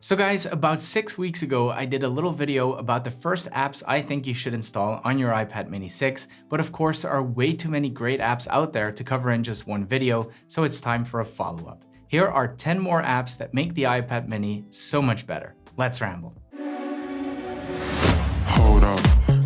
So guys, about 6 weeks ago, I did a little video about the first apps I think you should install on your iPad mini 6, but of course there are way too many great apps out there to cover in just one video, so it's time for a follow-up. Here are 10 more apps that make the iPad mini so much better. Let's ramble. Hold up,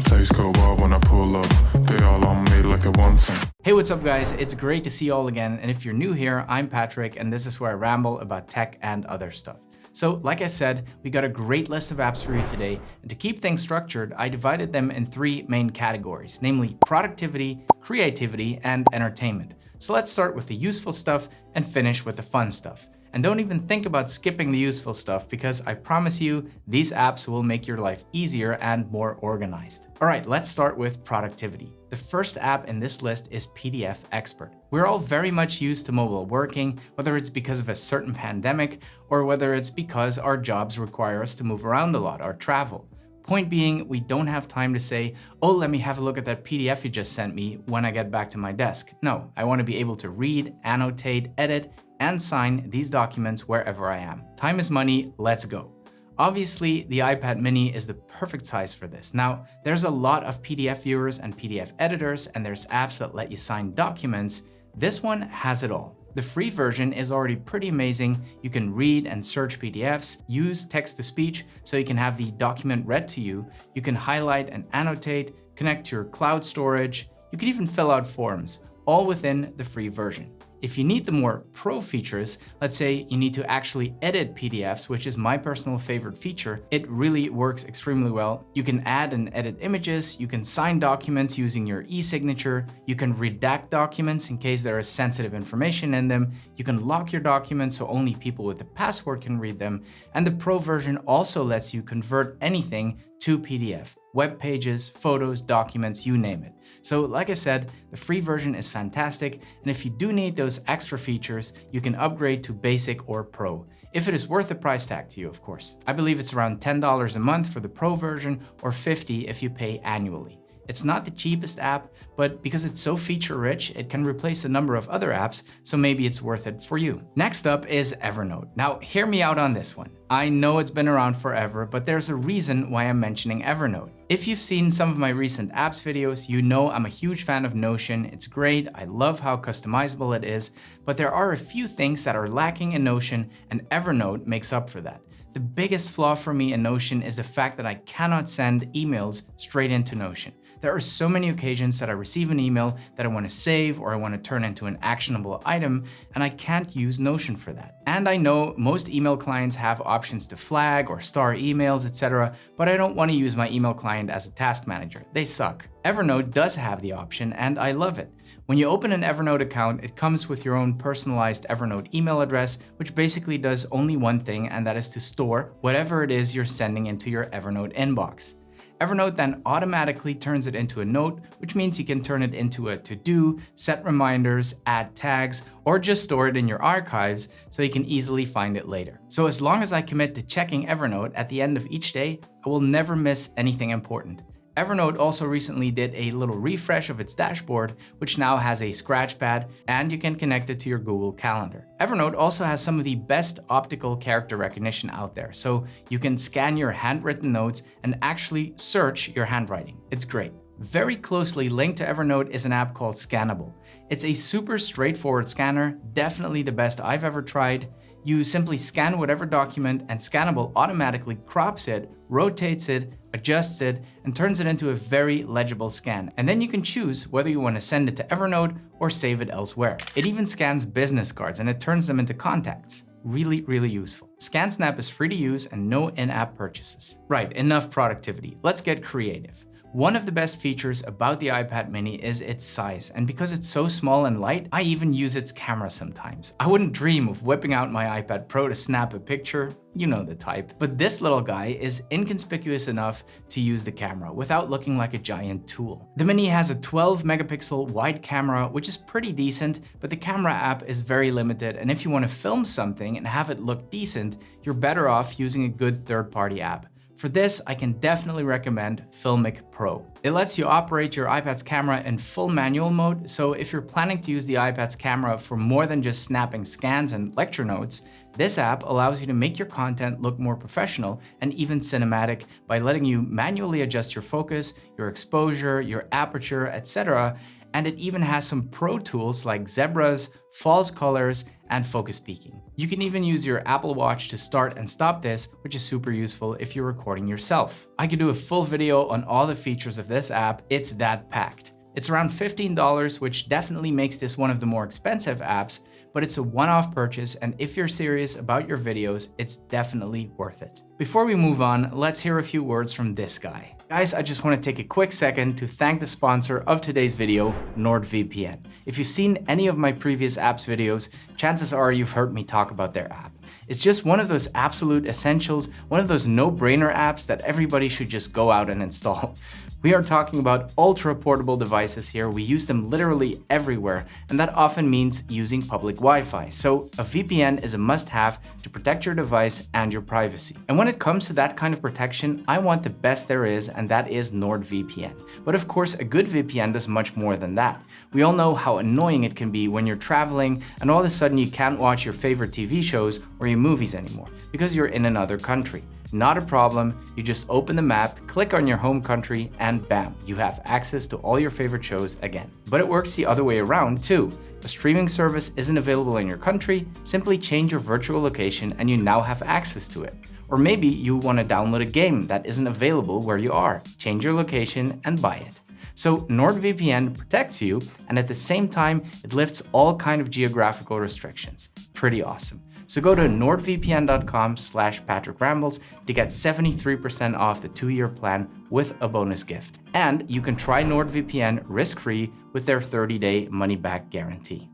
place go wild when I pull up. They all on me like it wants some. Hey, what's up guys? It's great to see you all again, and if you're new here, I'm Patrick, and this is where I ramble about tech and other stuff. So like I said, we got a great list of apps for you today, and to keep things structured, I divided them in 3 main categories, namely productivity, creativity, and entertainment. So let's start with the useful stuff and finish with the fun stuff. And don't even think about skipping the useful stuff because I promise you, these apps will make your life easier and more organized. All right, let's start with productivity. The first app in this list is PDF Expert. We're all very much used to mobile working, whether it's because of a certain pandemic or whether it's because our jobs require us to move around a lot or travel. Point being, we don't have time to say, oh, let me have a look at that PDF you just sent me when I get back to my desk. No, I want to be able to read, annotate, edit, and sign these documents wherever I am. Time is money, let's go. Obviously, the iPad mini is the perfect size for this. Now, there's a lot of PDF viewers and PDF editors, and there's apps that let you sign documents. This one has it all. The free version is already pretty amazing. You can read and search PDFs, use text-to-speech so you can have the document read to you. You can highlight and annotate, connect to your cloud storage. You can even fill out forms, all within the free version. If you need the more pro features, let's say you need to actually edit PDFs, which is my personal favorite feature, it really works extremely well. You can add and edit images, you can sign documents using your e-signature, you can redact documents in case there is sensitive information in them, you can lock your documents so only people with the password can read them, and the pro version also lets you convert anything to PDF. Web pages, photos, documents, you name it. So like I said, the free version is fantastic, and if you do need those extra features, you can upgrade to basic or pro. If it is worth the price tag to you, of course. I believe it's around $10 a month for the pro version or $50 if you pay annually. It's not the cheapest app, but because it's so feature-rich, it can replace a number of other apps, so maybe it's worth it for you. Next up is Evernote. Now, hear me out on this one. I know it's been around forever, but there's a reason why I'm mentioning Evernote. If you've seen some of my recent apps videos, you know I'm a huge fan of Notion. It's great, I love how customizable it is, but there are a few things that are lacking in Notion, and Evernote makes up for that. The biggest flaw for me in Notion is the fact that I cannot send emails straight into Notion. There are so many occasions that I receive an email that I want to save or I want to turn into an actionable item, and I can't use Notion for that. And I know most email clients have options to flag or star emails, etc., but I don't want to use my email client as a task manager. They suck. Evernote does have the option, and I love it. When you open an Evernote account, it comes with your own personalized Evernote email address, which basically does only one thing, and that is to store whatever it is you're sending into your Evernote inbox. Evernote then automatically turns it into a note, which means you can turn it into a to-do, set reminders, add tags, or just store it in your archives so you can easily find it later. So as long as I commit to checking Evernote at the end of each day, I will never miss anything important. Evernote also recently did a little refresh of its dashboard, which now has a scratch pad, and you can connect it to your Google Calendar. Evernote also has some of the best optical character recognition out there, so you can scan your handwritten notes and actually search your handwriting. It's great. Very closely linked to Evernote is an app called Scannable. It's a super straightforward scanner, definitely the best I've ever tried. You simply scan whatever document and Scannable automatically crops it, rotates it, adjusts it, and turns it into a very legible scan. And then you can choose whether you want to send it to Evernote or save it elsewhere. It even scans business cards and it turns them into contacts. Really, really useful. ScanSnap is free to use and no in-app purchases. Right, enough productivity. Let's get creative. One of the best features about the iPad mini is its size, and because it's so small and light, I even use its camera sometimes. I wouldn't dream of whipping out my iPad Pro to snap a picture, you know the type. But this little guy is inconspicuous enough to use the camera without looking like a giant tool. The mini has a 12 megapixel wide camera, which is pretty decent, but the camera app is very limited, and if you want to film something and have it look decent, you're better off using a good third-party app. For this, I can definitely recommend Filmic Pro. It lets you operate your iPad's camera in full manual mode, so if you're planning to use the iPad's camera for more than just snapping scans and lecture notes, this app allows you to make your content look more professional and even cinematic by letting you manually adjust your focus, your exposure, your aperture, etc. And it even has some pro tools like zebras, false colors, and focus peaking. You can even use your Apple Watch to start and stop this, which is super useful if you're recording yourself. I could do a full video on all the features of this app, it's that packed. It's around $15, which definitely makes this one of the more expensive apps, but it's a one-off purchase, and if you're serious about your videos, it's definitely worth it. Before we move on, let's hear a few words from this guy. Guys, I just want to take a quick second to thank the sponsor of today's video, NordVPN. If you've seen any of my previous apps videos, chances are you've heard me talk about their app. It's just one of those absolute essentials, one of those no-brainer apps that everybody should just go out and install. We are talking about ultra-portable devices here. We use them literally everywhere, and that often means using public Wi-Fi. So a VPN is a must-have to protect your device and your privacy. And when it comes to that kind of protection, I want the best there is, and that is NordVPN. But of course, a good VPN does much more than that. We all know how annoying it can be when you're traveling and all of a sudden you can't watch your favorite TV shows or your movies anymore because you're in another country. Not a problem, you just open the map, click on your home country, and bam, you have access to all your favorite shows again. But it works the other way around too. A streaming service isn't available in your country, simply change your virtual location and you now have access to it. Or maybe you want to download a game that isn't available where you are. Change your location and buy it. So NordVPN protects you, and at the same time, it lifts all kind of geographical restrictions. Pretty awesome. So go to nordvpn.com/PatrickRambles to get 73% off the 2-year plan with a bonus gift. And you can try NordVPN risk-free with their 30-day money-back guarantee.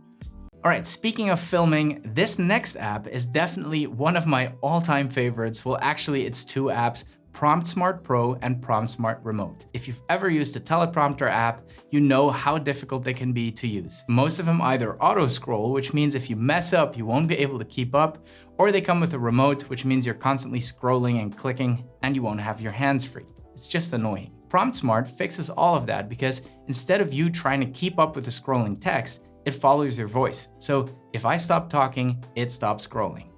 All right, speaking of filming, this next app is definitely one of my all-time favorites. Well, actually, it's two apps, PromptSmart Pro and PromptSmart Remote. If you've ever used a teleprompter app, you know how difficult they can be to use. Most of them either auto-scroll, which means if you mess up, you won't be able to keep up, or they come with a remote, which means you're constantly scrolling and clicking and you won't have your hands free. It's just annoying. PromptSmart fixes all of that because instead of you trying to keep up with the scrolling text, it follows your voice. So if I stop talking, it stops scrolling.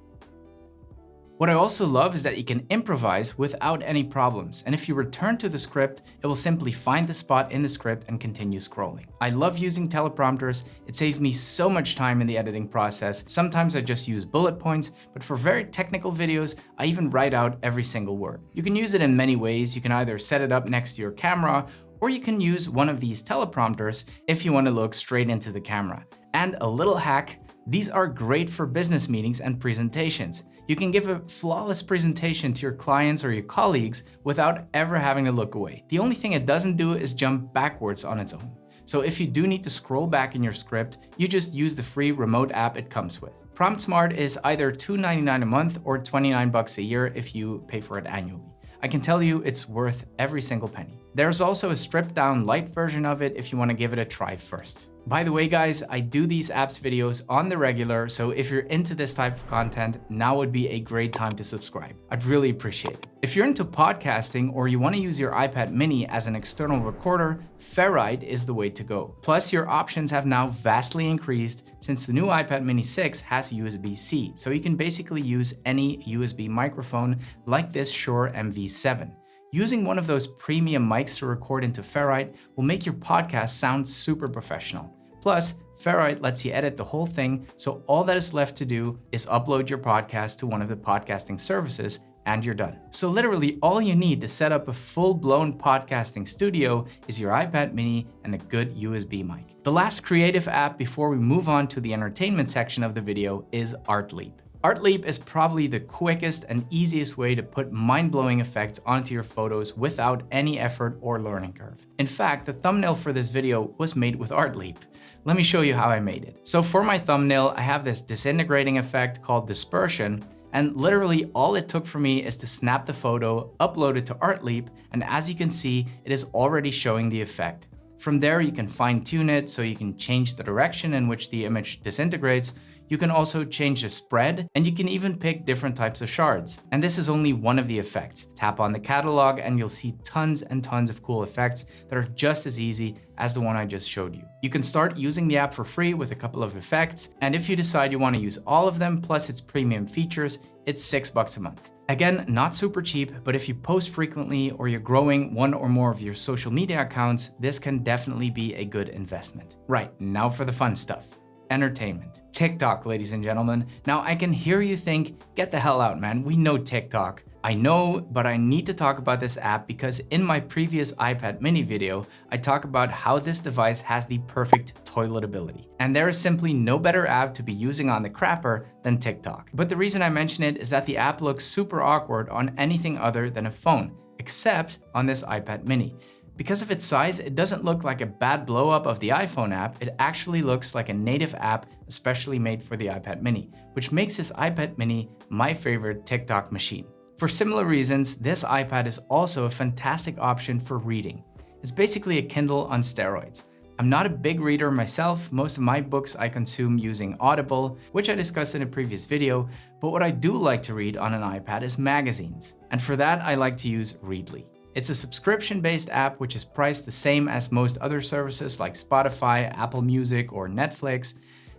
What I also love is that you can improvise without any problems, and if you return to the script, it will simply find the spot in the script and continue scrolling. I love using teleprompters, it saves me so much time in the editing process. Sometimes I just use bullet points, but for very technical videos, I even write out every single word. You can use it in many ways. You can either set it up next to your camera, or you can use one of these teleprompters if you want to look straight into the camera. And a little hack, these are great for business meetings and presentations. You can give a flawless presentation to your clients or your colleagues without ever having to look away. The only thing it doesn't do is jump backwards on its own. So if you do need to scroll back in your script, you just use the free remote app it comes with. PromptSmart is either $2.99 a month or $29 a year if you pay for it annually. I can tell you it's worth every single penny. There's also a stripped down light version of it if you want to give it a try first. By the way, guys, I do these apps videos on the regular, so if you're into this type of content, now would be a great time to subscribe. I'd really appreciate it. If you're into podcasting or you want to use your iPad mini as an external recorder, Ferrite is the way to go. Plus, your options have now vastly increased since the new iPad mini 6 has USB-C, so you can basically use any USB microphone like this Shure MV7. Using one of those premium mics to record into Ferrite will make your podcast sound super professional. Plus, Ferrite lets you edit the whole thing, so all that is left to do is upload your podcast to one of the podcasting services and you're done. So literally all you need to set up a full-blown podcasting studio is your iPad mini and a good USB mic. The last creative app before we move on to the entertainment section of the video is Artleap. Artleap is probably the quickest and easiest way to put mind-blowing effects onto your photos without any effort or learning curve. In fact, the thumbnail for this video was made with Artleap. Let me show you how I made it. So for my thumbnail, I have this disintegrating effect called dispersion, and literally all it took for me is to snap the photo, upload it to Artleap, and as you can see, it is already showing the effect. From there, you can fine-tune it so you can change the direction in which the image disintegrates. You can also change the spread, and you can even pick different types of shards. And this is only one of the effects. Tap on the catalog and you'll see tons and tons of cool effects that are just as easy as the one I just showed you. You can start using the app for free with a couple of effects, and if you decide you want to use all of them plus its premium features, it's $6 a month. Again, not super cheap, but if you post frequently or you're growing one or more of your social media accounts, this can definitely be a good investment. Right, now for the fun stuff. Entertainment. TikTok, ladies and gentlemen. Now I can hear you think, get the hell out, man. We know TikTok. I know, but I need to talk about this app because in my previous iPad mini video, I talk about how this device has the perfect toilet ability. And there is simply no better app to be using on the crapper than TikTok. But the reason I mention it is that the app looks super awkward on anything other than a phone, except on this iPad mini. Because of its size, it doesn't look like a bad blow up of the iPhone app, it actually looks like a native app especially made for the iPad mini, which makes this iPad mini my favorite TikTok machine. For similar reasons, this iPad is also a fantastic option for reading. It's basically a Kindle on steroids. I'm not a big reader myself, most of my books I consume using Audible, which I discussed in a previous video, but what I do like to read on an iPad is magazines. And for that I like to use Readly. It's a subscription-based app which is priced the same as most other services like Spotify, Apple Music, or Netflix.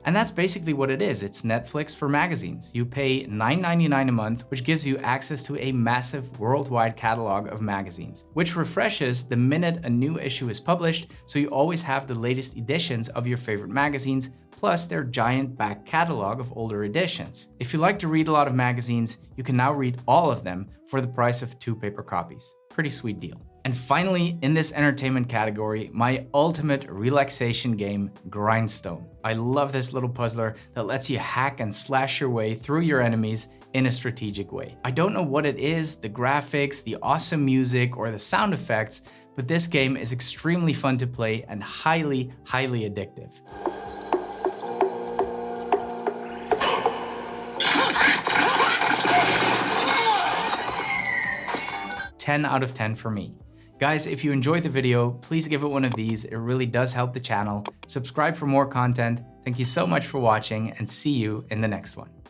And that's basically what it is. It's Netflix for magazines. You pay $9.99 a month, which gives you access to a massive worldwide catalog of magazines, which refreshes the minute a new issue is published, so you always have the latest editions of your favorite magazines, plus their giant back catalog of older editions. If you like to read a lot of magazines, you can now read all of them for the price of 2 paper copies. Pretty sweet deal. And finally, in this entertainment category, my ultimate relaxation game, Grindstone. I love this little puzzler that lets you hack and slash your way through your enemies in a strategic way. I don't know what it is, the graphics, the awesome music, or the sound effects, but this game is extremely fun to play and highly, highly addictive. 10 out of 10 for me. Guys, if you enjoyed the video, please give it one of these. It really does help the channel. Subscribe for more content. Thank you so much for watching and see you in the next one.